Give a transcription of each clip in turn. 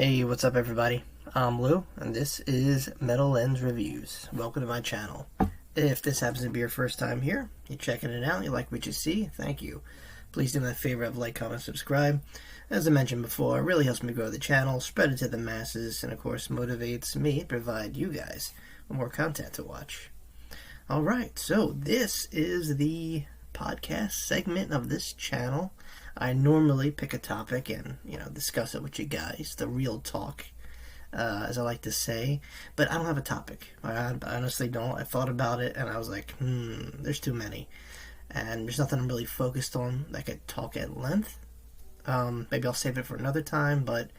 Hey, what's up everybody? I'm Lou, and this is Metal Lens Reviews. Welcome to my channel. If this happens to be your first time here, you're checking it out, you like what you see, thank you. Please do me a favor of like, comment, subscribe. As I mentioned before, it really helps me grow the channel, spread it to the masses, and of course motivates me to provide you guys with more content to watch. Alright, so this is the podcast segment of this channel. I normally pick a topic and, discuss it with you guys, the real talk, as I like to say, but I don't have a topic. I honestly don't. I thought about it and I was like, there's too many, and there's nothing I'm really focused on that I could talk at length. Maybe I'll save it for another time, but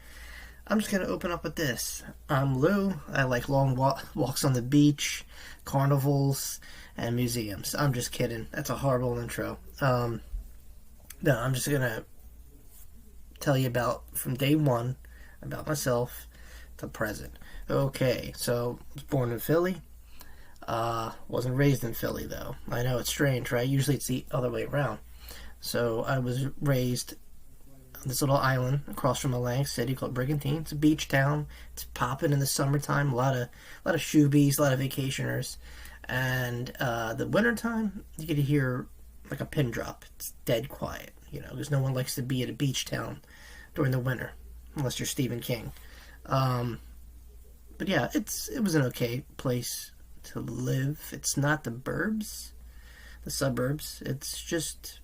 I'm just going to open up with this. I'm Lou. I like long walks on the beach, carnivals, and museums. I'm just kidding. That's a horrible intro. No, I'm just going to tell you about, from day one, about myself to present. Okay, so I was born in Philly. Wasn't raised in Philly, though. I know, it's strange, right? Usually it's the other way around. So I was raised on this little island across from Atlantic City called Brigantine. It's a beach town. It's popping in the summertime. A lot of shoebies, a lot of vacationers. And the wintertime, you get to hear like a pin drop. It's dead quiet, because no one likes to be at a beach town during the winter, unless you're Stephen King. But yeah, it was an okay place to live. It's not the burbs, the suburbs. It's just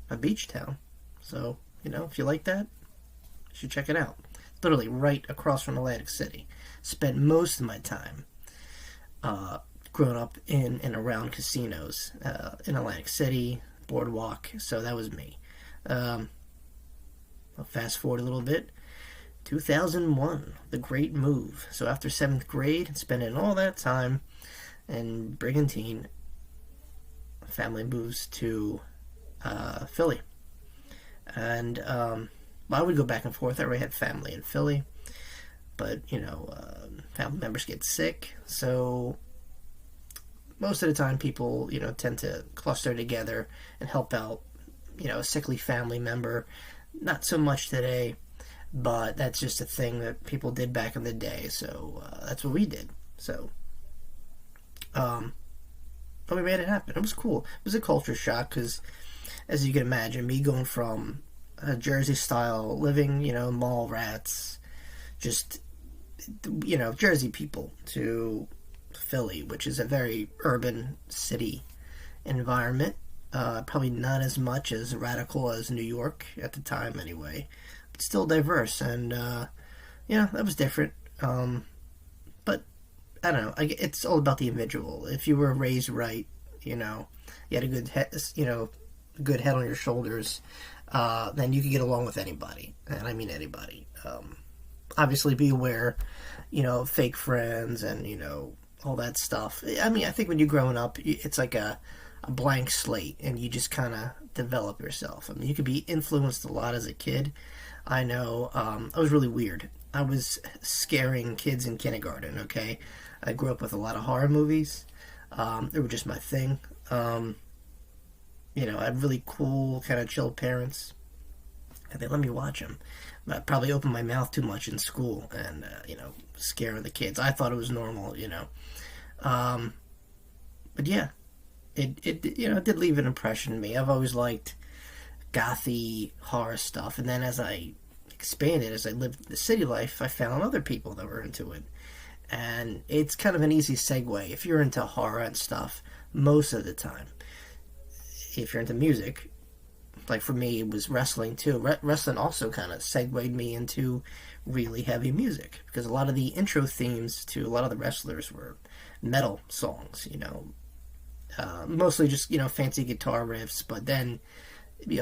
a beach town. So, if you like that, you should check it out. Literally right across from Atlantic City. Spent most of my time growing up in and around casinos in Atlantic City, Boardwalk, so that was me. I'll fast forward a little bit. 2001, the great move. So after 7th grade, spending all that time in Brigantine, family moves to Philly. And I would go back and forth. I already had family in Philly, but, family members get sick, so most of the time people, tend to cluster together and help out, a sickly family member. Not so much today, but that's just a thing that people did back in the day, so that's what we did. So, but we made it happen. It was cool. It was a culture shock, because, as you can imagine, me going from a Jersey-style living, mall rats, just, Jersey people, to Philly, which is a very urban city environment. Probably not as much as radical as New York at the time, anyway. But still diverse, and that was different. But I don't know. It's all about the individual. If you were raised right, you had a good head, good head on your shoulders, then you could get along with anybody, and I mean anybody. Obviously, be aware, of fake friends and all that stuff. I mean, I think when you're growing up, it's like a blank slate, and you just kind of develop yourself. I mean, you could be influenced a lot as a kid. I know, I was really weird. I was scaring kids in kindergarten, okay? I grew up with a lot of horror movies. They were just my thing. I had really cool, kind of chill parents, and they let me watch them. I probably opened my mouth too much in school and, scaring the kids. I thought it was normal, but yeah, it did leave an impression in me. I've always liked gothy horror stuff, and then as I expanded, as I lived the city life, I found other people that were into it. And it's kind of an easy segue. If you're into horror and stuff, most of the time, if you're into music, like for me, it was wrestling too. Wrestling also kind of segued me into really heavy music, because a lot of the intro themes to a lot of the wrestlers were metal songs, mostly just, fancy guitar riffs, but then,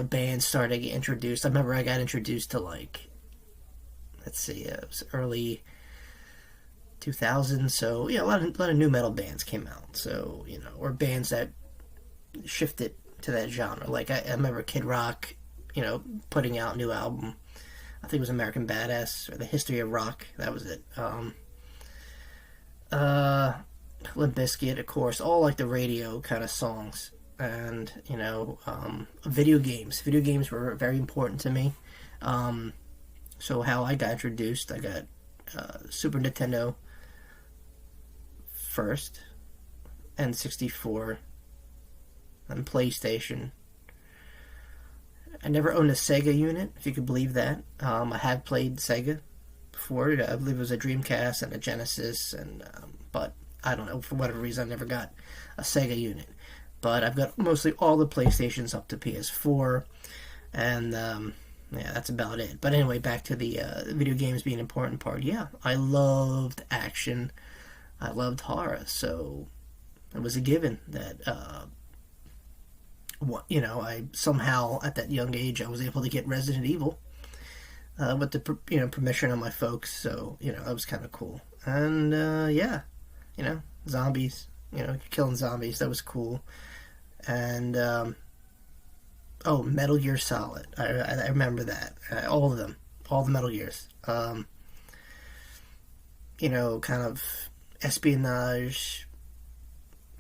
bands started to get introduced. I remember I got introduced to, it was early 2000s, so, a lot of new metal bands came out, so, or bands that shifted to that genre. Like, I remember Kid Rock, putting out a new album. I think it was American Badass, or The History of Rock. That was it. Limp Bizkit, of course, all like the radio kind of songs. And, video games. Video games were very important to me. So how I got introduced, I got Super Nintendo first, N64, and PlayStation. I never owned a Sega unit, if you could believe that. I have played Sega before. I believe it was a Dreamcast and a Genesis, and but I don't know, for whatever reason I never got a Sega unit. But I've got mostly all the PlayStations up to PS4, and yeah, that's about it. But anyway, back to the video games being an important part. Yeah, I loved action. I loved horror, so it was a given that I somehow at that young age I was able to get Resident Evil with the permission of my folks. So that was kind of cool. And yeah, zombies. Killing zombies. That was cool. And oh, Metal Gear Solid. I remember that. All of them. All the Metal Gears. Kind of espionage,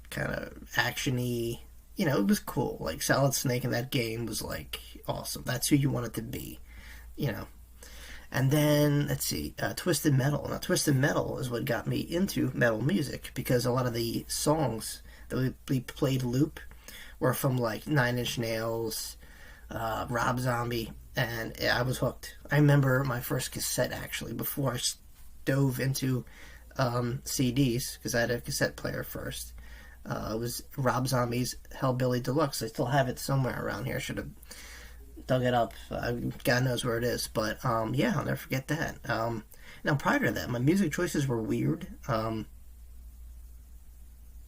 kind of actiony. It was cool. Like Solid Snake in that game was like awesome. That's who you wanted to be. And then let's see, Twisted Metal. Now Twisted Metal is what got me into metal music, because a lot of the songs that we played loop were from like Nine Inch Nails, Rob Zombie, and I was hooked. I remember my first cassette actually before I dove into CDs, because I had a cassette player first. It was Rob Zombie's Hellbilly Deluxe. I still have it somewhere around here. I should have dug it up. God knows where it is. But yeah, I'll never forget that. Now, prior to that, my music choices were weird. There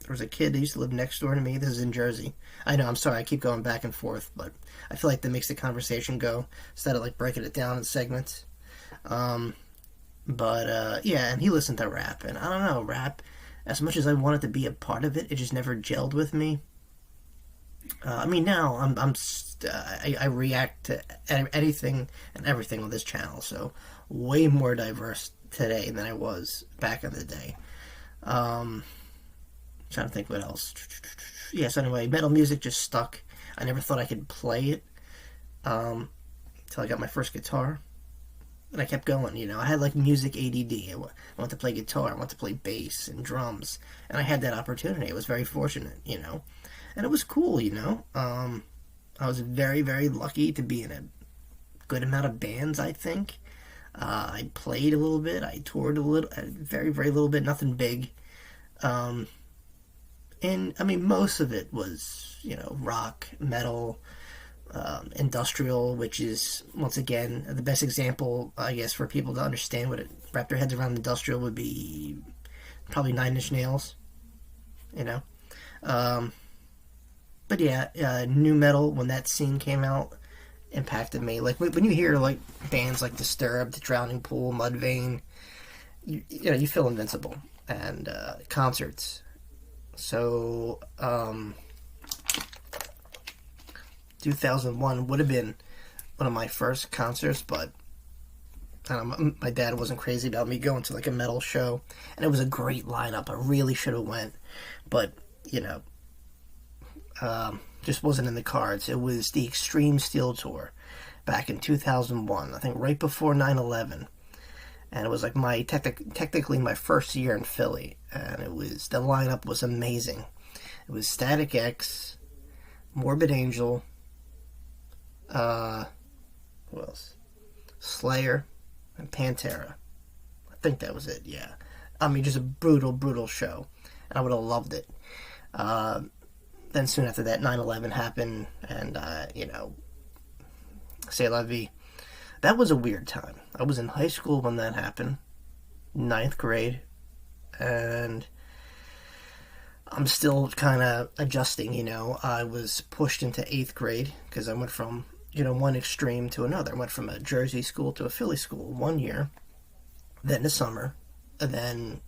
was a kid that used to live next door to me. This is in Jersey. I know, I'm sorry, I keep going back and forth, but I feel like that makes the conversation go instead of like breaking it down in segments. But yeah, and he listened to rap, and I don't know, rap, as much as I wanted to be a part of it, it just never gelled with me. I mean, now I react to anything and everything on this channel, so way more diverse today than I was back in the day. Trying to think what else. Yes, anyway, metal music just stuck. I never thought I could play it until I got my first guitar. And I kept going, I had like music ADD. I wanted to play guitar, I wanted to play bass and drums. And I had that opportunity. I was very fortunate, And it was cool, I was very, very lucky to be in a good amount of bands, I think. I played a little bit. I toured a little, very, very little bit, nothing big. And, I mean, most of it was, rock, metal, industrial, which is, once again, the best example, I guess, for people to understand wrap their heads around industrial would be probably Nine Inch Nails, But yeah, new metal, when that scene came out, impacted me. Like, when you hear, like, bands like Disturbed, Drowning Pool, Mudvayne, you feel invincible. And concerts. So, 2001 would have been one of my first concerts, but my dad wasn't crazy about me going to like a metal show, and it was a great lineup. I really should have went, but just wasn't in the cards. It was the Extreme Steel Tour back in 2001, I think right before 9/11, and it was like technically my first year in Philly, and the lineup was amazing. It was Static X, Morbid Angel, who else? Slayer and Pantera. I think that was it, yeah. I mean, just a brutal, brutal show. And I would have loved it. Then soon after that, 9/11 happened, and, c'est la vie. That was a weird time. I was in high school when that happened, 9th grade, and I'm still kind of adjusting, I was pushed into 8th grade, because I went from one extreme to another. I went from a Jersey school to a Philly school 1 year, then the summer, and then,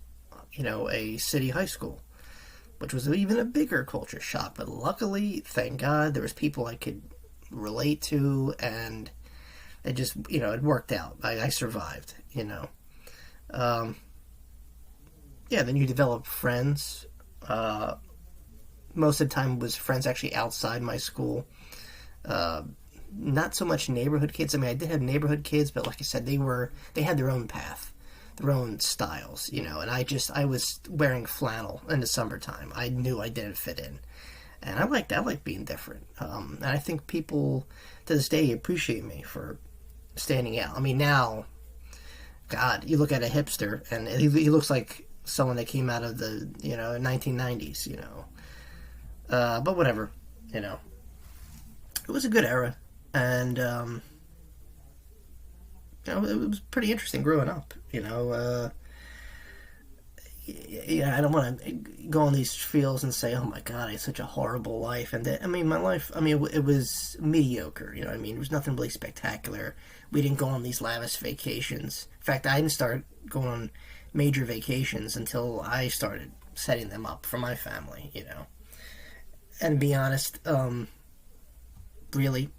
a city high school, which was even a bigger culture shock. But luckily, thank God, there was people I could relate to, and it just, it worked out. I survived, Yeah, then you develop friends. Most of the time was friends actually outside my school. Not so much neighborhood kids. I mean, I did have neighborhood kids, but like I said, they had their own path. their own styles, and I was wearing flannel in the summertime. I knew I didn't fit in. And I like being different. And I think people to this day appreciate me for standing out. I mean, now, God, you look at a hipster and he looks like someone that came out of the 1990s. But whatever, it was a good era, and it was pretty interesting growing up. Yeah, I don't want to go on these fields and say, "Oh my God, I had such a horrible life." And I mean, my life, I mean, it was mediocre. You know what I mean? It was nothing really spectacular. We didn't go on these lavish vacations. In fact, I didn't start going on major vacations until I started setting them up for my family. And to be honest, really,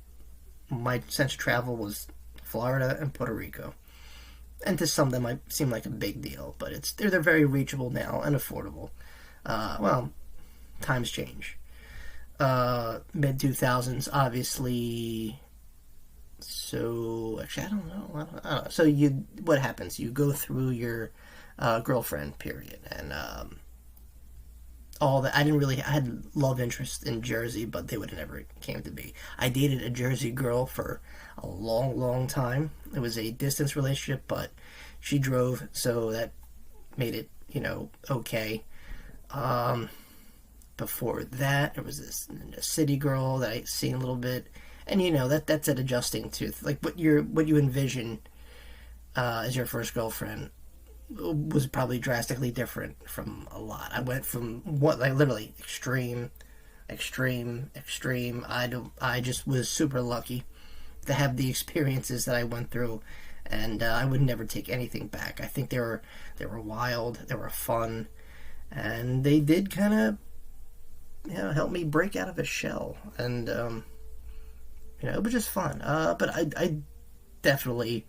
my sense of travel was Florida and Puerto Rico. And to some, that might seem like a big deal, but they're very reachable now and affordable. Well, times change. Mid 2000s, obviously. So actually, I don't know. So what happens? You go through your girlfriend period, and all that. I had love interest in Jersey, but they would have never came to be. I dated a Jersey girl for a long, long time. It was a distance relationship, but she drove, so that made it, okay. Before that, there was a city girl that I seen a little bit, and that's an adjusting to like what you envision as your first girlfriend was probably drastically different from a lot. I went from literally extreme. I just was super lucky to have the experiences that I went through, and I would never take anything back. I think they were wild, they were fun, and they did kind of help me break out of a shell, and it was just fun. But I definitely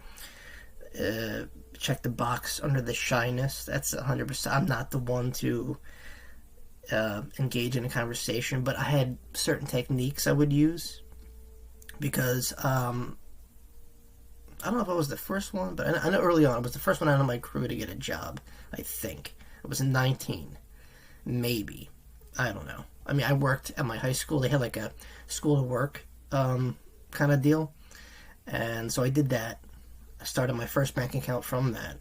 check the box under the shyness. That's 100%. I'm not the one to engage in a conversation, but I had certain techniques I would use because I don't know if I was the first one, but I know early on I was the first one out of my crew to get a job. I think it was 19, maybe. I don't know. I mean, I worked at my high school. They had like a school to work kind of deal, and so I did that. I started my first bank account from that.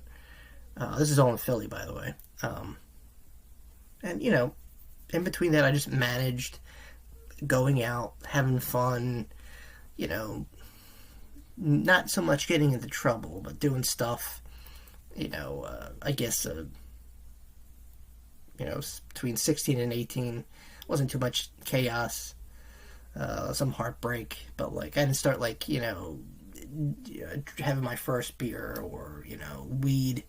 This is all in Philly, by the way. And, in between that, I just managed going out, having fun, not so much getting into trouble, but doing stuff, I guess, between 16 and 18, wasn't too much chaos, some heartbreak, but, I didn't start, having my first beer or weed.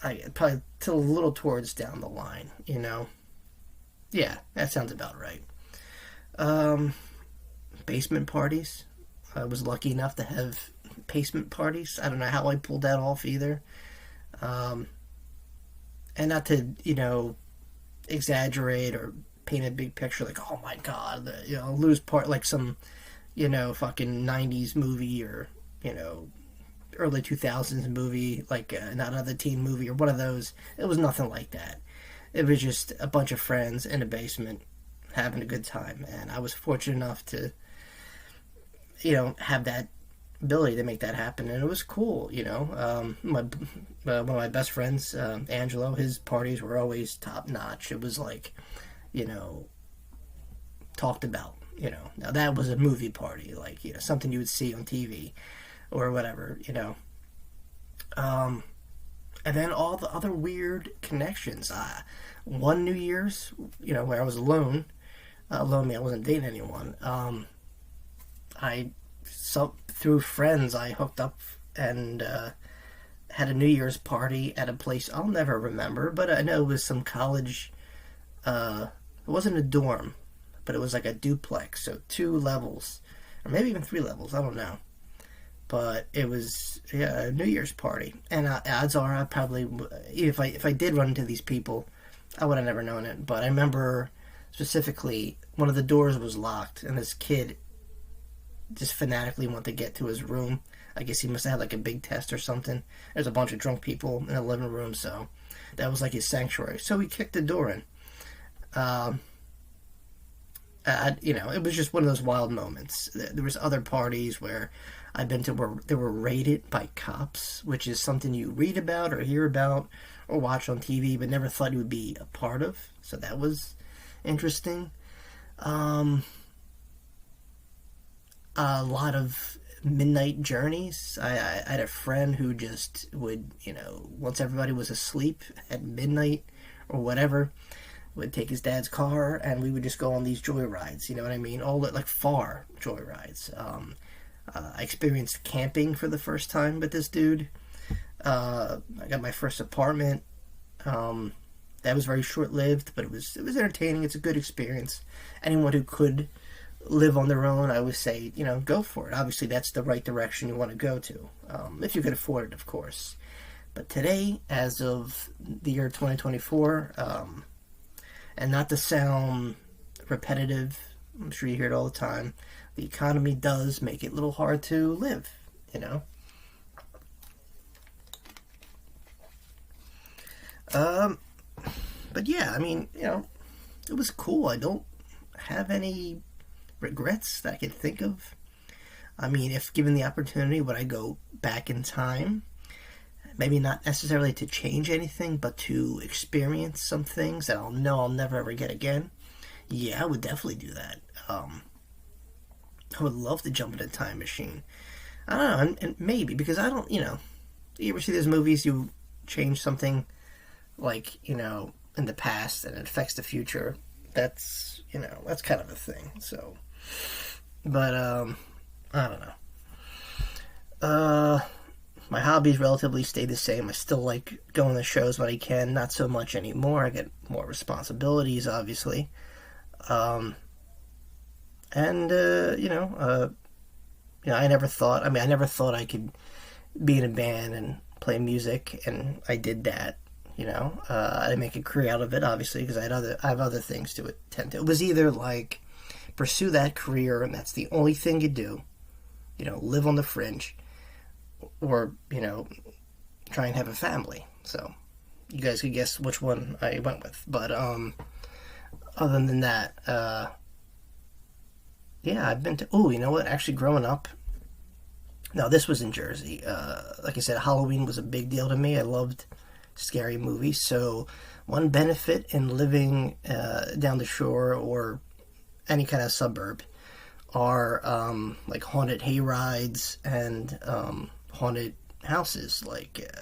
I probably till a little towards down the line. Yeah, that sounds about right. Basement parties. I was lucky enough to have basement parties. I don't know how I pulled that off either. And not to exaggerate or paint a big picture like, oh my God, lose part like some fucking 90s movie or, early 2000s movie, like not another teen movie or one of those. It was nothing like that. It was just a bunch of friends in a basement having a good time. And I was fortunate enough to, have that ability to make that happen. And it was cool, one of my best friends, Angelo, his parties were always top notch. It was like, talked about. Now that was a movie party, like, something you would see on TV or whatever, and then all the other weird connections. One New Year's, where I was alone, I wasn't dating anyone. Through friends, I hooked up and had a New Year's party at a place I'll never remember, but I know it was some college. It wasn't a dorm, but it was like a duplex, so 2 levels, or maybe even 3 levels, I don't know. But it was a New Year's party, and odds are I probably, if I did run into these people, I would have never known it. But I remember specifically one of the doors was locked, and this kid just fanatically wanted to get to his room. I guess he must have had like a big test or something. There's a bunch of drunk people in the living room, so that was like his sanctuary. So we kicked the door in. Um, it was just one of those wild moments. There was other parties where I've been to where they were raided by cops, which is something you read about or hear about or watch on TV, but never thought you would be a part of. So that was interesting. Um, a lot of midnight journeys. I had a friend who just would, once everybody was asleep at midnight or whatever, would take his dad's car and we would just go on these joy rides. You know what I mean? All like far joy rides. I experienced camping for the first time with this dude. I got my first apartment. That was very short lived, but it was entertaining. It's a good experience. Anyone who could live on their own, I would say, go for it. Obviously, that's the right direction you want to go to, if you could afford it, of course. But today, as of the year 2024, and not to sound repetitive, I'm sure you hear it all the time, the economy does make it a little hard to live, you know? Um, but yeah, I mean, it was cool. I don't have any regrets that I can think of. I mean, if given the opportunity, would I go back in time? Maybe not necessarily to change anything, but to experience some things that I'll know I'll never ever get again. Yeah, I would definitely do that. I would love to jump in a time machine. I don't know, and maybe because I don't, you ever see those movies you change something like, in the past and it affects the future? That's kind of a thing. So, but I don't know. My hobbies relatively stay the same. I still like going to shows when I can. Not so much anymore. I get more responsibilities, obviously. Um, and I never thought. I mean, I never thought I could be in a band and play music, and I did that. I didn't make a career out of it, obviously, because I have other things to attend to. It was either like pursue that career, and that's the only thing you do. Live on the fringe, or try and have a family. So you guys could guess which one I went with. But other than that, yeah, I've been to. Oh, you know what? Actually, growing up, no, this was in Jersey. Like I said, Halloween was a big deal to me. I loved scary movies. So one benefit in living down the shore or any kind of suburb are like haunted hay rides and haunted houses. Like,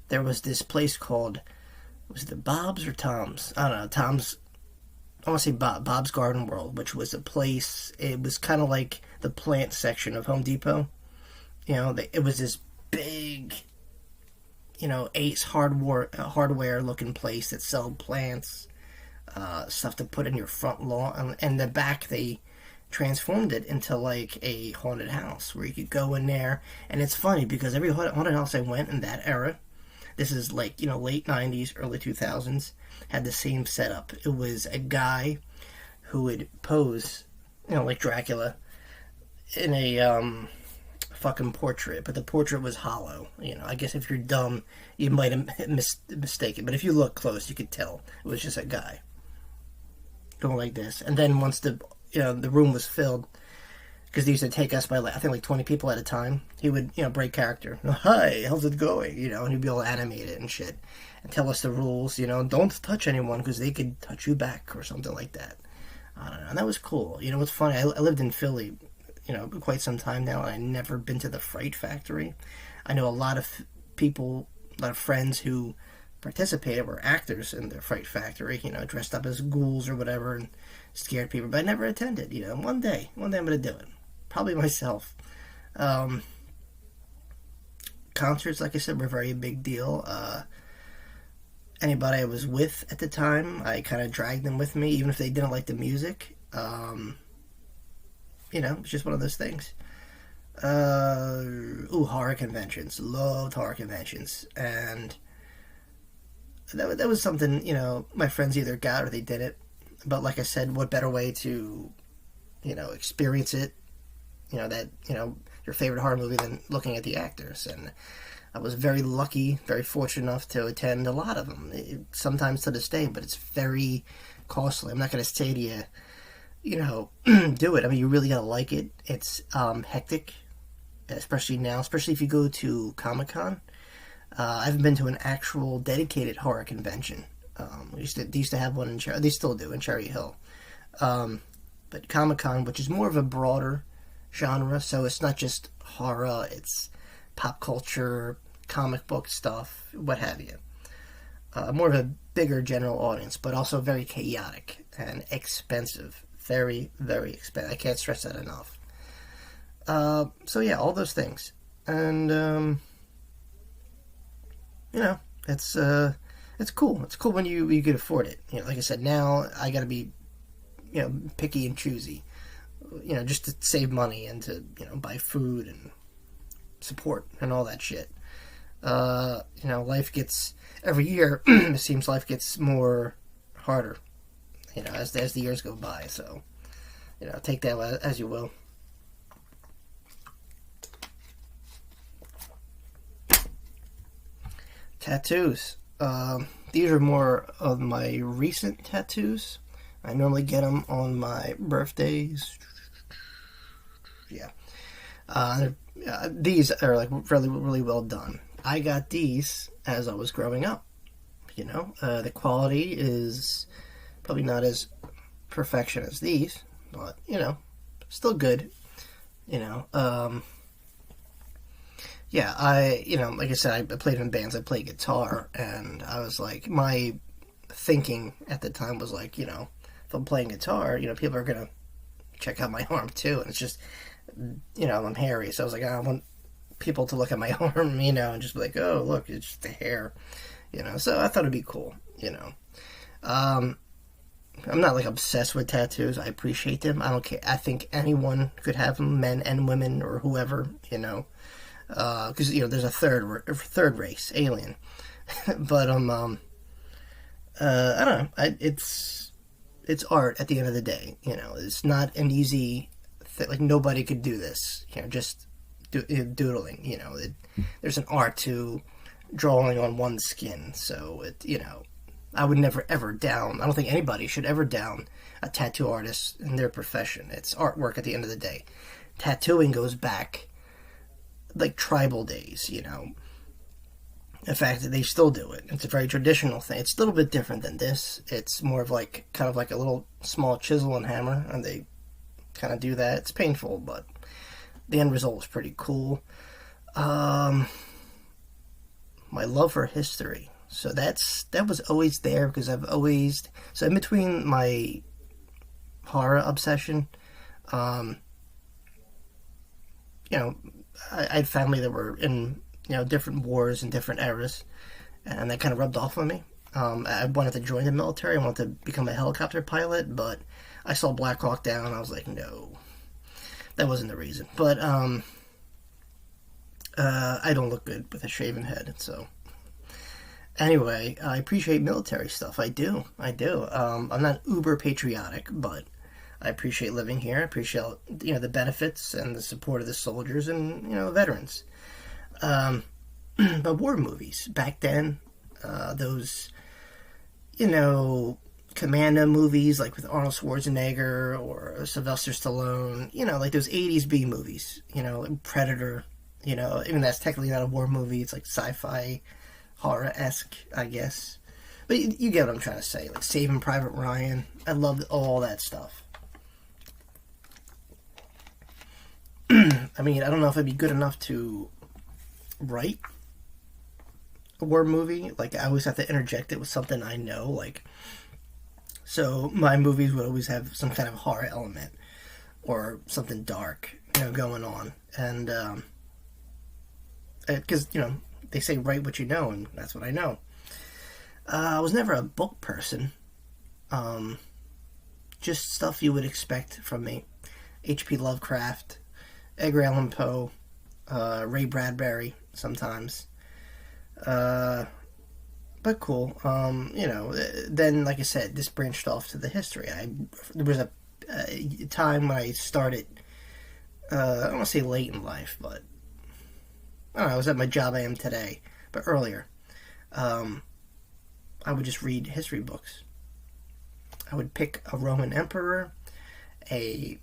there was this place called, was it the Bob's or Tom's? I don't know, Tom's, I want to say Bob's Garden World, which was a place, it was kind of like the plant section of Home Depot. It was this big, Ace hardware looking place that sold plants, stuff to put in your front lawn. And the back, they transformed it into like a haunted house where you could go in there. And it's funny because every haunted house I went in that era, this is like, late 90s, early 2000s, had the same setup. It was a guy who would pose, like Dracula in a fucking portrait, but the portrait was hollow. I guess if you're dumb, you might have mistaken, but if you look close, you could tell it was just a guy going like this. And then once the room was filled, because they used to take us by, I think, like 20 people at a time. He would, break character. Hi, how's it going? And he'd be all animated and shit. And tell us the rules, don't touch anyone because they could touch you back or something like that. I don't know. And that was cool. What's funny, I lived in Philly, quite some time now, and I've never been to the Fright Factory. I know a lot of people, a lot of friends who participated were actors in the Fright Factory, dressed up as ghouls or whatever and scared people, but I never attended. One day I'm going to do it. Probably myself. Concerts, like I said, were a very big deal. Anybody I was with at the time, I kind of dragged them with me, even if they didn't like the music. It's just one of those things. Horror conventions. Loved horror conventions. And that was something, my friends either got or they didn't. But like I said, what better way to, experience it? your favorite horror movie than looking at the actors. And I was very lucky, very fortunate enough to attend a lot of them. Sometimes to this day, but it's very costly. I'm not going to say to you, do it. I mean, you really got to like it. It's hectic, especially now, especially if you go to Comic-Con. I haven't been to an actual dedicated horror convention. They used to have one in Cherry. They still do in Cherry Hill. But Comic-Con, which is more of a broader genre, so it's not just horror, it's pop culture, comic book stuff, what have you. More of a bigger general audience, but also very chaotic and expensive. Very, very expensive. I can't stress that enough. So yeah, all those things. And, it's cool. It's cool when you can afford it. Like I said, now I gotta be, picky and choosy. Just to save money and to, buy food and support and all that shit. Life gets, every year, it seems life gets more harder, as the years go by. So, take that as you will. Tattoos. These are more of my recent tattoos. I normally get them on my birthdays. Yeah. These are like really, really well done. I got these as I was growing up. The quality is probably not as perfection as these, but still good. Yeah, like I said, I played in bands. I played guitar, and I was like, my thinking at the time was like, if I'm playing guitar, people are gonna check out my arm too, and it's just, I'm hairy, so I was like, I want people to look at my arm, and just be like, oh, look, it's just the hair, so I thought it'd be cool, I'm not like obsessed with tattoos. I appreciate them. I don't care. I think anyone could have them, men and women or whoever, because there's a third race, alien. But I don't know. It's art at the end of the day. It's not an easy like nobody could do this. Just doodling. There's an art to drawing on one's skin. So I would never ever down. I don't think anybody should ever down a tattoo artist in their profession. It's artwork at the end of the day. Tattooing goes back like tribal days, In fact, they still do it. It's a very traditional thing. It's a little bit different than this. It's more of like, kind of like a little small chisel and hammer, and they kind of do that. It's painful, but the end result is pretty cool. My love for history. So that was always there because I've always, so in between my horror obsession, I had family that were in, different wars and different eras, and that kind of rubbed off on me. I wanted to join the military. I wanted to become a helicopter pilot, but I saw Black Hawk Down, and I was like, no, that wasn't the reason. But I don't look good with a shaven head, so anyway, I appreciate military stuff. I do. I'm not uber patriotic, but I appreciate living here. I appreciate, the benefits and the support of the soldiers and, veterans. But war movies, back then, those, Commando movies, like with Arnold Schwarzenegger or Sylvester Stallone, like those 80s B movies, Predator, even that's technically not a war movie, it's like sci-fi, horror-esque, I guess. But you get what I'm trying to say, like Saving Private Ryan. I loved all that stuff. I mean, I don't know if it'd be good enough to write a war movie. Like, I always have to interject it with something I know, like, so my movies would always have some kind of horror element or something dark, going on. And, because, they say write what you know, and that's what I know. I was never a book person. Just stuff you would expect from me. H.P. Lovecraft, Edgar Allan Poe, Ray Bradbury sometimes. But cool. Then, like I said, this branched off to the history. There was a time when I started I don't want to say late in life, but I don't know, I was at my job I am today, but earlier, um, I would just read history books. I would pick a Roman emperor, a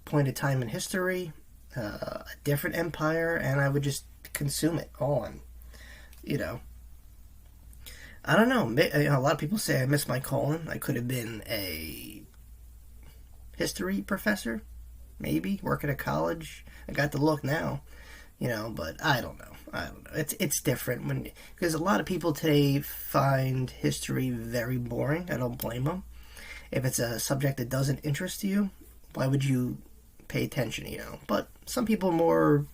point of time in history, a different empire, and I would just consume it all. And, you know, I don't know. A lot of people say I missed my calling. I could have been a history professor, maybe, work at a college. I got the look now, but I don't know. I don't know. It's different because a lot of people today find history very boring. I don't blame them. If it's a subject that doesn't interest you, why would you pay attention? But some people are more,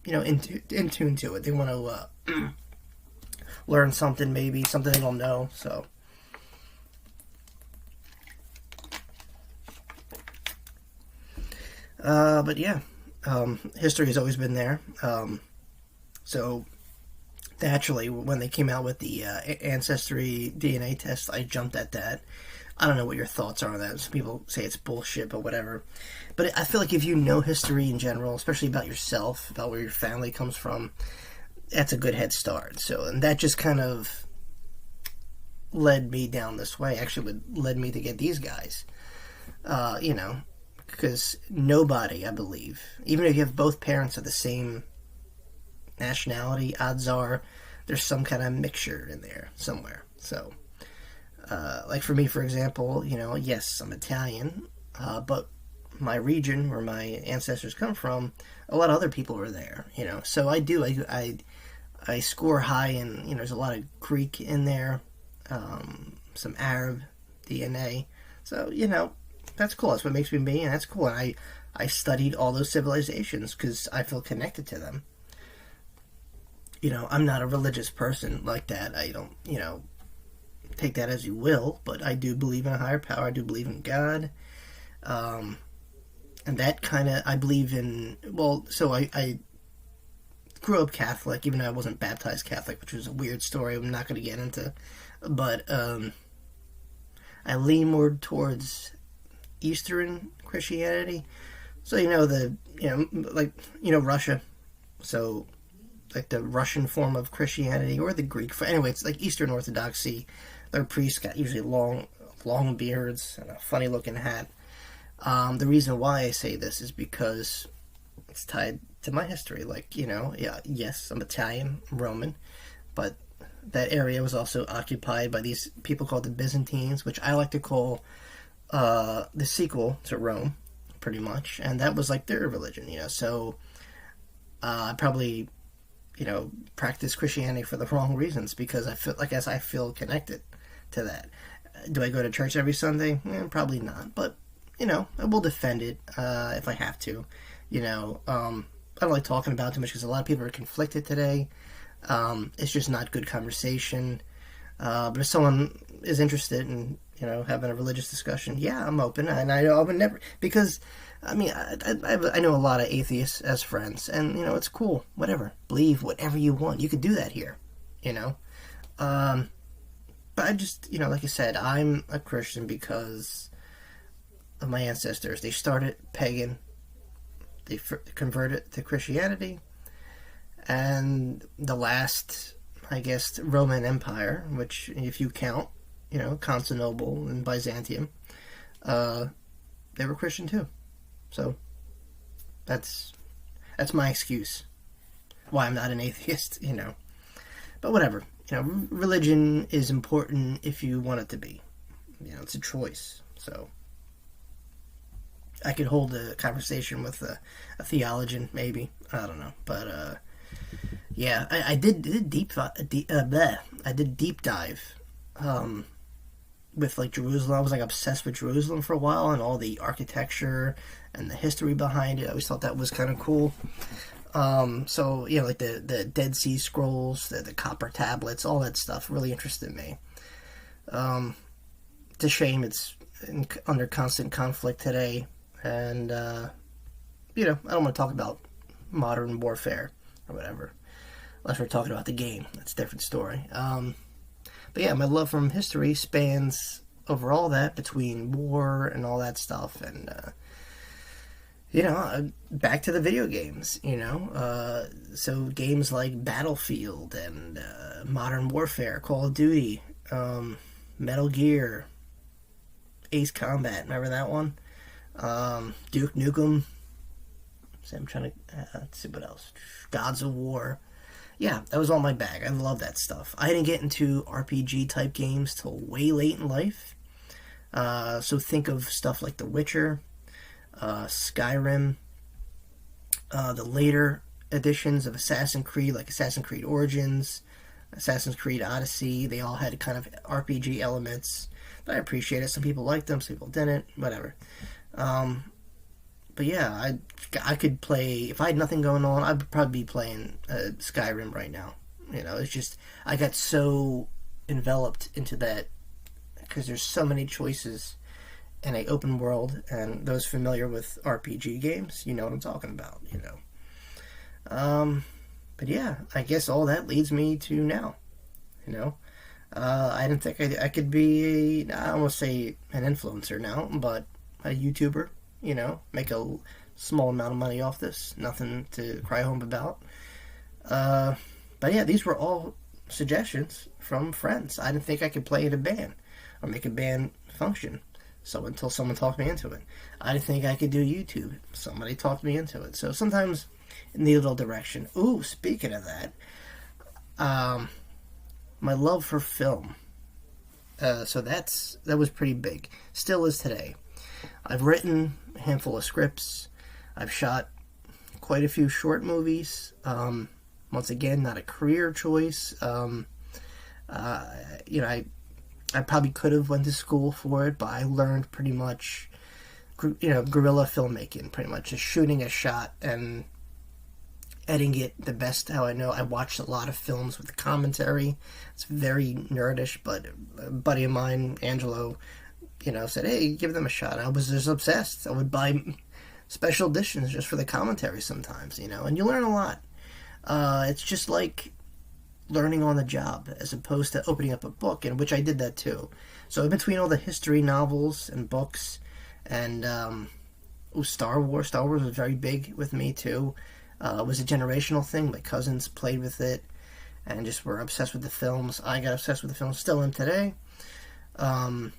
in tune to it. They want to learn something, maybe something they don't know. So, but yeah, history has always been there. So naturally, when they came out with the ancestry DNA test, I jumped at that. I don't know what your thoughts are on that. Some people say it's bullshit, but whatever. But I feel like if you know history in general, especially about yourself, about where your family comes from, that's a good head start. So, and that just kind of led me down this way. Actually, led me to get these guys. Because nobody, I believe, even if you have both parents of the same nationality, odds are there's some kind of mixture in there somewhere. So, like for me, for example, yes, I'm Italian, but my region where my ancestors come from, a lot of other people were there, So I score high in, there's a lot of Greek in there, some Arab DNA. So, that's cool. That's what makes me me, and that's cool. And I studied all those civilizations because I feel connected to them. I'm not a religious person like that. I don't, take that as you will, but I do believe in a higher power. I do believe in God. And that kind of, I believe in, so I grew up Catholic, even though I wasn't baptized Catholic, which was a weird story I'm not going to get into. But I lean more towards Eastern Christianity. So, Russia. So, like the Russian form of Christianity or the Greek. Anyway, it's like Eastern Orthodoxy. Their priests got usually long beards and a funny looking hat. The reason why I say this is because it's tied to my history. Yes, I'm Italian, I'm Roman, but that area was also occupied by these people called the Byzantines, which I like to call the sequel to Rome, pretty much. And that was like their religion, So I probably practice Christianity for the wrong reasons because I feel connected to that. Do I go to church every Sunday? Probably not, but I will defend it if I have to. I don't like talking about it too much because a lot of people are conflicted today. It's just not good conversation. But if someone is interested in having a religious discussion, yeah, I'm open, and I would never because. I know a lot of atheists as friends, and it's cool. Whatever, believe whatever you want. You could do that here, But I just, like I said, I'm a Christian because of my ancestors. They started pagan, they converted to Christianity, and the last, I guess, Roman Empire, which if you count, Constantinople and Byzantium, they were Christian too. So that's my excuse why I'm not an atheist, But whatever, religion is important if you want it to be. It's a choice. So I could hold a conversation with a theologian, maybe. I don't know, but yeah, I did deep dive. With like Jerusalem, I was like obsessed with Jerusalem for a while and all the architecture and the history behind it. I always thought that was kind of cool. So like the Dead Sea Scrolls, the copper tablets, all that stuff really interested me. It's a shame it's under constant conflict today, and I don't want to talk about modern warfare or whatever, unless we're talking about the game. That's a different story. But yeah, my love from history spans over all that between war and all that stuff, and Back to the video games, so games like Battlefield and Modern Warfare, Call of Duty, Metal Gear, Ace Combat, remember that one? Duke Nukem. So I'm trying to let's see what else. Gods of War. Yeah, that was all my bag. I love that stuff. I didn't get into RPG type games till way late in life. So think of stuff like The Witcher, Skyrim, the later editions of Assassin's Creed, like Assassin's Creed Origins, Assassin's Creed Odyssey. They all had kind of RPG elements. But I appreciate it. Some people liked them, some people didn't. Whatever. But yeah, I could play, if I had nothing going on, I'd probably be playing Skyrim right now. It's just, I got so enveloped into that because there's so many choices in a open world, and those familiar with RPG games, you know what I'm talking about, But yeah, I guess all that leads me to now, I didn't think I could be, I don't want to say an influencer now, but a YouTuber, make a small amount of money off this. Nothing to cry home about. But yeah, these were all suggestions from friends. I didn't think I could play in a band or make a band function. So until someone talked me into it. I didn't think I could do YouTube. Somebody talked me into it. So sometimes in the little direction. Ooh, speaking of that, my love for film. So that was pretty big. Still is today. I've written a handful of scripts. I've shot quite a few short movies. Once again, not a career choice. I probably could have went to school for it, but I learned pretty much, guerrilla filmmaking, pretty much just shooting a shot and editing it the best how I know. I watched a lot of films with the commentary. It's very nerdish, but a buddy of mine, Angelo, said, hey, give them a shot. I was just obsessed. I would buy special editions just for the commentary sometimes, and you learn a lot. It's just like learning on the job as opposed to opening up a book, in which I did that too. So in between all the history novels and books and Star Wars was very big with me too. It was a generational thing. My cousins played with it and just were obsessed with the films. I got obsessed with the films, still am today. I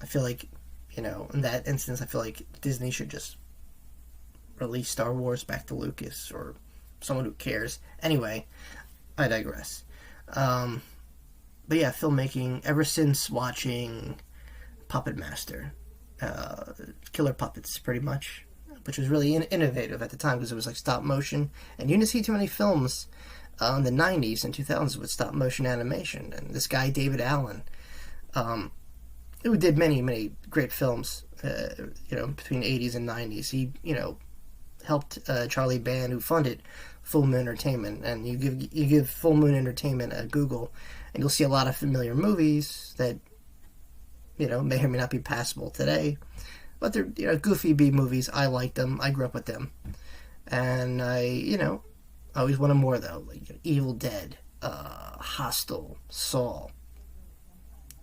feel like, in that instance, I feel like Disney should just release Star Wars back to Lucas or someone who cares. Anyway, I digress. But yeah, filmmaking, ever since watching Puppet Master, Killer Puppets, pretty much, which was really innovative at the time because it was like stop motion. And you didn't see too many films in the 90s and 2000s with stop motion animation. And this guy, David Allen, who did many, many great films, between 80s and 90s. He, helped Charlie Band, who funded Full Moon Entertainment, and you give Full Moon Entertainment a Google, and you'll see a lot of familiar movies that, may or may not be passable today, but they're goofy B movies. I like them. I grew up with them, and I always wanted more though, like Evil Dead, Hostel, Saw,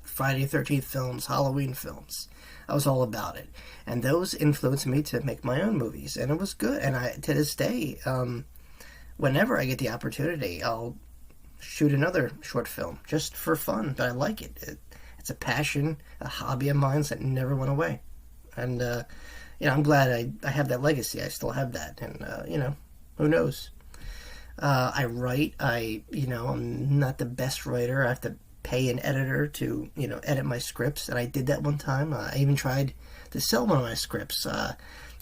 Friday the 13th films, Halloween films. I was all about it. And those influenced me to make my own movies. And it was good. And to this day, whenever I get the opportunity, I'll shoot another short film just for fun. But I like it. It's a passion, a hobby of mine that never went away. And, I'm glad I have that legacy. I still have that. And, who knows? I write. I'm not the best writer. I have to pay an editor to, edit my scripts, and I did that one time. I even tried to sell one of my scripts.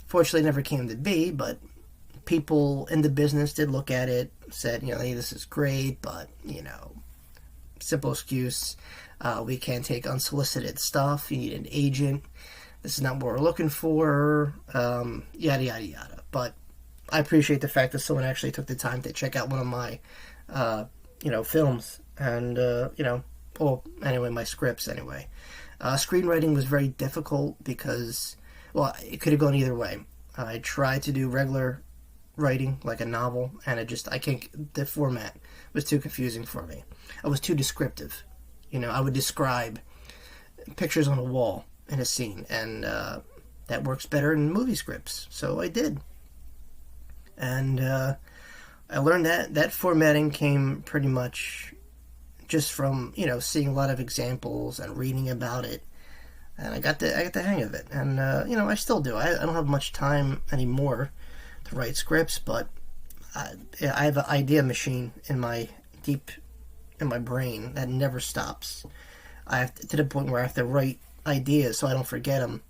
Fortunately, it never came to be, but people in the business did look at it, said, hey, this is great, but, simple excuse, we can't take unsolicited stuff, you need an agent, this is not what we're looking for, yada, yada, yada. But I appreciate the fact that someone actually took the time to check out one of my, films, and, my scripts anyway. Screenwriting was very difficult because, it could have gone either way. I tried to do regular writing, like a novel, and the format was too confusing for me. I was too descriptive. I would describe pictures on a wall in a scene, and that works better in movie scripts. So I did. And I learned that formatting came pretty much just from, seeing a lot of examples and reading about it. And I got the hang of it. And, I still do. I don't have much time anymore to write scripts, but I have an idea machine in my brain that never stops. I have to the point where I have to write ideas so I don't forget them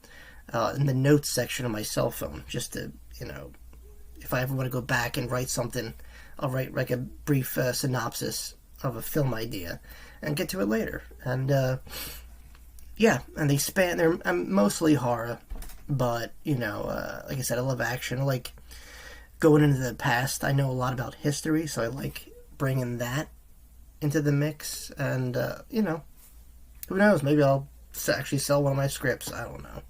in the notes section of my cell phone, just to, if I ever want to go back and write something, I'll write like a brief synopsis of a film idea and get to it later. And and they span. I'm mostly horror, but like I said, I love action. I like going into the past. I know a lot about history, so I like bringing that into the mix. And who knows? Maybe I'll actually sell one of my scripts. I don't know.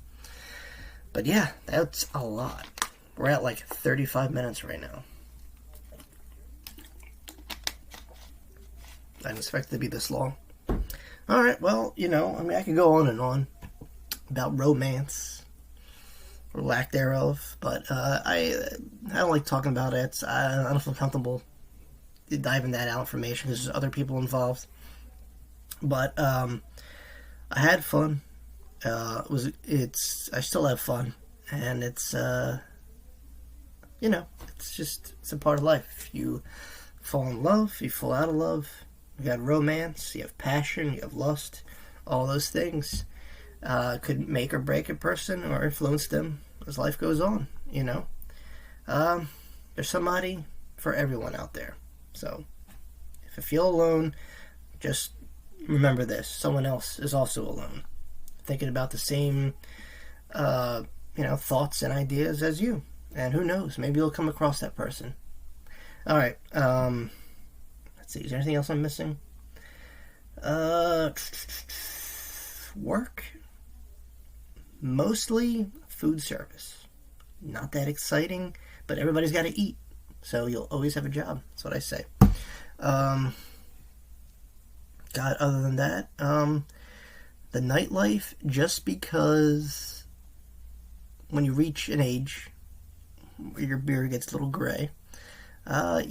But yeah, that's a lot. We're at like 35 minutes right now. I didn't expect it to be this long. Alright, well, I could go on and on about romance, or lack thereof, but I don't like talking about it. I don't feel comfortable diving that out information because there's other people involved. But I had fun. I still have fun, and it's it's a part of life. You fall in love, you fall out of love. You got romance, you have passion, you have lust. All those things could make or break a person or influence them as life goes on, There's somebody for everyone out there. So, if you feel alone, just remember this. Someone else is also alone, thinking about the same, thoughts and ideas as you. And who knows, maybe you'll come across that person. Alright, let's see, is there anything else I'm missing? Work. Mostly food service. Not that exciting, but everybody's got to eat. So you'll always have a job. That's what I say. God, other than that, the nightlife, just because when you reach an age where your beard gets a little gray, I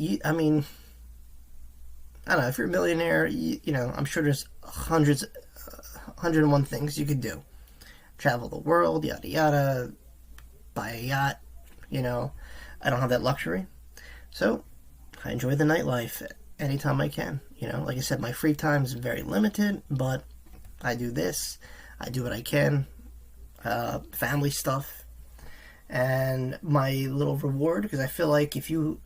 don't know, if you're a millionaire, I'm sure there's 101 things you could do. Travel the world, yada yada, buy a yacht, I don't have that luxury. So, I enjoy the nightlife anytime I can. Like I said, my free time is very limited, but I do this, I do what I can, family stuff, and my little reward, because I feel like if you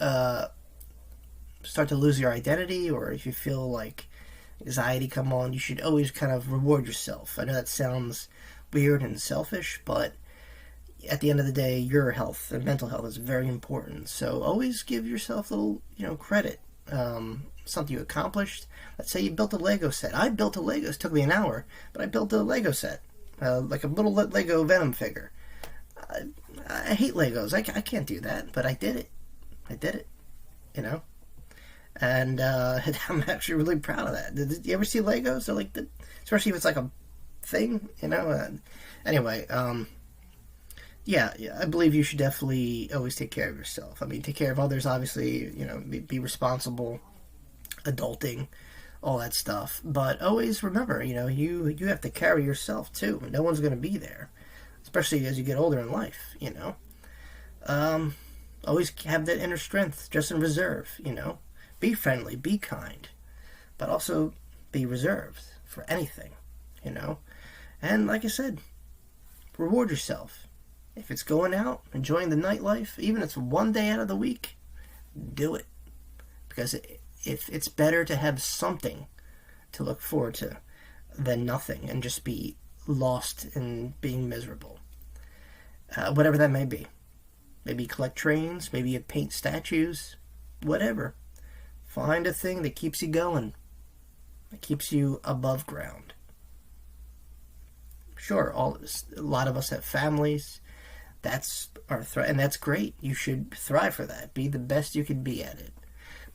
start to lose your identity, or if you feel like anxiety come on, you should always kind of reward yourself. I know that sounds weird and selfish, but at the end of the day, your health and mental health is very important. So always give yourself a little, credit. Something you accomplished. Let's say you built a Lego set. I built a Lego. It took me an hour, but I built a Lego set, like a little Lego Venom figure. I hate Legos. I can't do that, but I did it. And I'm actually really proud of that. Did you ever see Legos? They're like, especially if it's like a thing, Anyway, yeah, I believe you should definitely always take care of yourself. I mean, take care of others, obviously, be responsible, adulting, all that stuff. But always remember, you have to carry yourself too. No one's going to be there, especially as you get older in life, Always have that inner strength just in reserve, Be friendly, be kind, but also be reserved for anything, And like I said, reward yourself. If it's going out, enjoying the nightlife, even if it's one day out of the week, do it. Because if it's better to have something to look forward to than nothing and just be lost in being miserable. Whatever that may be. Maybe you collect trains, maybe you paint statues, whatever. Find a thing that keeps you going, that keeps you above ground. Sure, a lot of us have families. That's and that's great. You should thrive for that. Be the best you can be at it.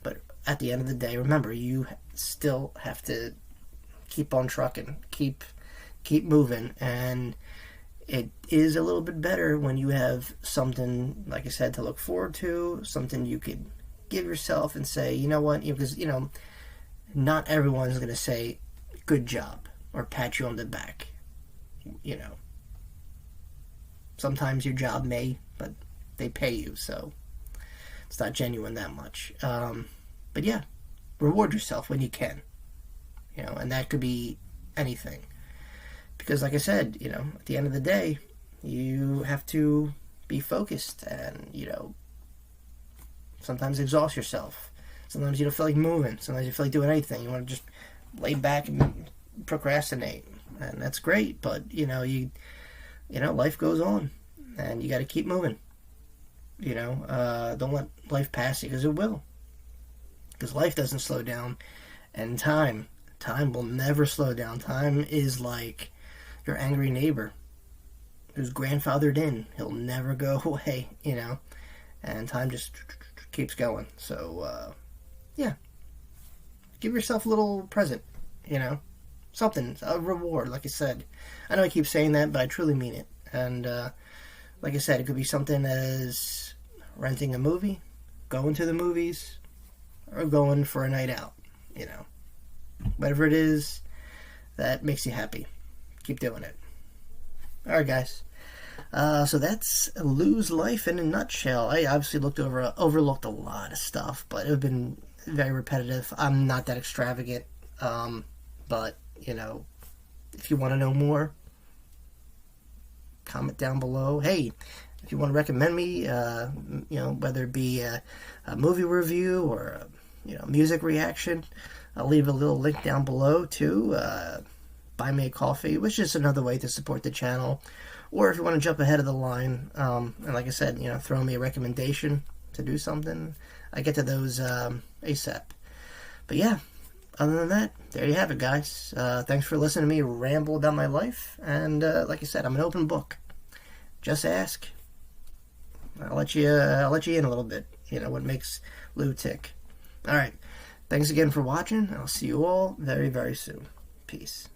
But at the end of the day, remember, you still have to keep on trucking, keep moving, and it is a little bit better when you have something, like I said, to look forward to, something you could give yourself and say, you know what, because, not everyone's going to say, good job, or pat you on the back. You know, sometimes your job may, but they pay you, so it's not genuine that much. But yeah, reward yourself when you can, and that could be anything. Because, like I said, at the end of the day, you have to be focused and, sometimes exhaust yourself. Sometimes you don't feel like moving. Sometimes you feel like doing anything. You want to just lay back and procrastinate. And that's great, but, life goes on. And you got to keep moving. Don't let life pass you, because it will. Because life doesn't slow down. And time will never slow down. Time is like your angry neighbor who's grandfathered in. He'll never go away, and time just keeps going. So, yeah, give yourself a little present, something, a reward, like I said. I know I keep saying that, but I truly mean it. And, like I said, it could be something as renting a movie, going to the movies, or going for a night out, Whatever it is that makes you happy. Keep doing it. Alright, guys. So that's Lou's life in a nutshell. I obviously overlooked a lot of stuff, but it would have been very repetitive. I'm not that extravagant, but, if you want to know more, comment down below. Hey, if you want to recommend me, whether it be a movie review or a music reaction, I'll leave a little link down below too. Buy me a coffee, which is another way to support the channel. Or if you want to jump ahead of the line, and like I said, throw me a recommendation to do something, I get to those ASAP. But yeah, other than that, there you have it, guys. Thanks for listening to me ramble about my life. And like I said, I'm an open book. Just ask. I'll let you in a little bit. What makes Lou tick. All right. Thanks again for watching. I'll see you all very, very soon. Peace.